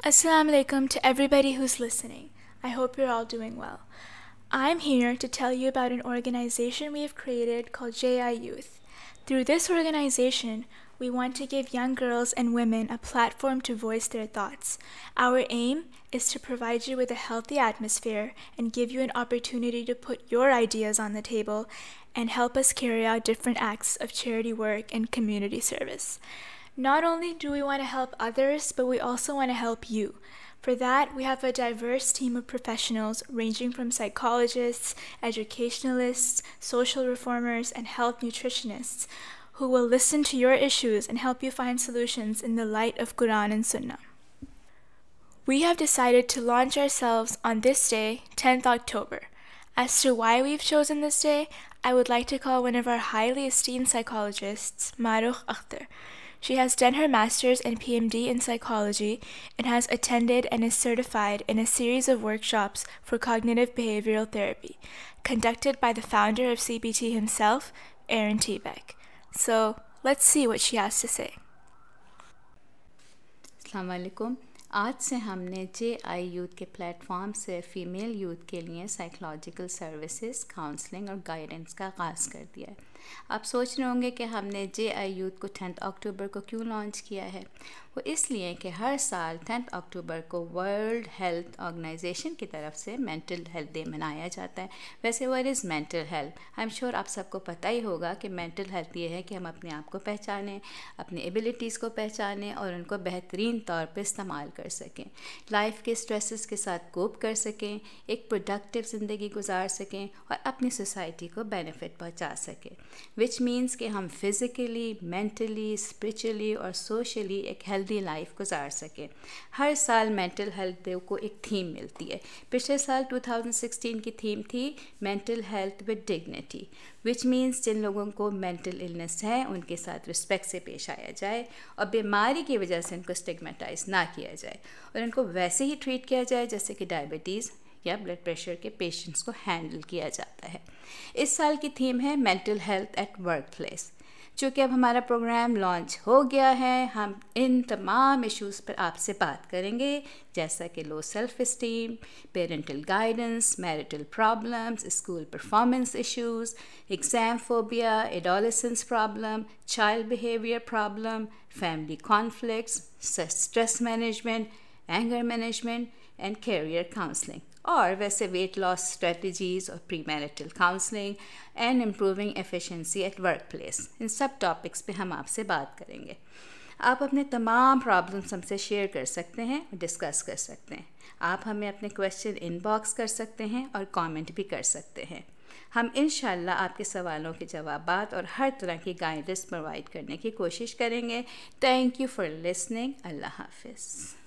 Assalamu alaikum to everybody who's listening. I hope you're all doing well. I'm here to tell you about an organization we have created called JI Youth. Through this organization, we want to give young girls and women a platform to voice their thoughts. Our aim is to provide you with a healthy atmosphere and give you an opportunity to put your ideas on the table and help us carry out different acts of charity work and community service. Not only do we want to help others, but we also want to help you. For that, we have a diverse team of professionals ranging from psychologists, educationalists, social reformers, and health nutritionists who will listen to your issues and help you find solutions in the light of Quran and Sunnah. We have decided to launch ourselves on this day, 10th October. As to why we've chosen this day, I would like to call one of our highly esteemed psychologists, Marukh Akhtar. She has done her master's and PhD in psychology and has attended and is certified in a series of workshops for cognitive behavioral therapy, conducted by the founder of CBT himself, Aaron T. Beck. So, let's see what she has to say. अस्सलाम वालेकुम। आज से हमने JI youth के platform से female youth के लिए psychological services, counselling और गाइडेंस का आगाज़ कर दिया है। आप सोच रहे होंगे कि हमने JI यूथ को 10 अक्टूबर को क्यों लॉन्च किया है। वो इसलिए कि हर साल 10 अक्टूबर को वर्ल्ड हेल्थ ऑर्गेनाइजेशन की तरफ से मेंटल हेल्थ डे मनाया जाता है। वैसे what is mental health? I am sure आप सबको पता ही होगा कि मेंटल हेल्थ ये है कि हम अपने आप को पहचानें, अपनी एबिलिटीज़ को पहचानें और उनको बेहतरीन तौर पे इस्तेमाल कर सकें, लाइफ के स्ट्रेसेस के साथ कोप कर सकें, एक प्रोडक्टिव ज़िंदगी गुजार सकें और अपनी सोसाइटी को बेनिफिट पहुंचा सकें, विच मीन्स कि हम फिज़िकली, मेंटली, स्पिरिचुअली और सोशली एक हेल्दी लाइफ गुजार सकें। हर साल मेंटल हेल्थ डे को एक थीम मिलती है। पिछले साल 2016 की थीम थी mental health with dignity, which means जिन लोगों को मेंटल इलनेस है उनके साथ रिस्पेक्ट से पेश आया जाए और बीमारी की वजह से उनको स्टिग्मेटाइज ना किया जाए और उनको वैसे ही ट्रीट किया जाए जैसे कि डायबिटीज़ या ब्लड प्रेशर के पेशेंट्स को हैंडल किया जाता है। इस साल की थीम है mental health at work place. चूँकि अब हमारा प्रोग्राम लॉन्च हो गया है, हम इन तमाम इश्यूज़ पर आपसे बात करेंगे, जैसा कि low self esteem, parental guidance, marital problems, school performance issues, exam phobia, adolescence problem, child behaviour problem, family conflicts, stress management, anger management and career counselling, और वैसे वेट लॉस स्ट्रेटजीज़ और pre marital counselling and improving efficiency at work place. इन सब topics पे हम आपसे बात करेंगे। आप अपने तमाम प्रॉब्लम्स हमसे शेयर कर सकते हैं और डिस्कस कर सकते हैं। आप हमें अपने क्वेश्चन इनबॉक्स कर सकते हैं और कमेंट भी कर सकते हैं। हम इंशाल्लाह आपके सवालों के जवाबात और हर तरह की गाइडेंस प्रोवाइड करने की कोशिश करेंगे। Thank you for listening. अल्लाह हाफिज़।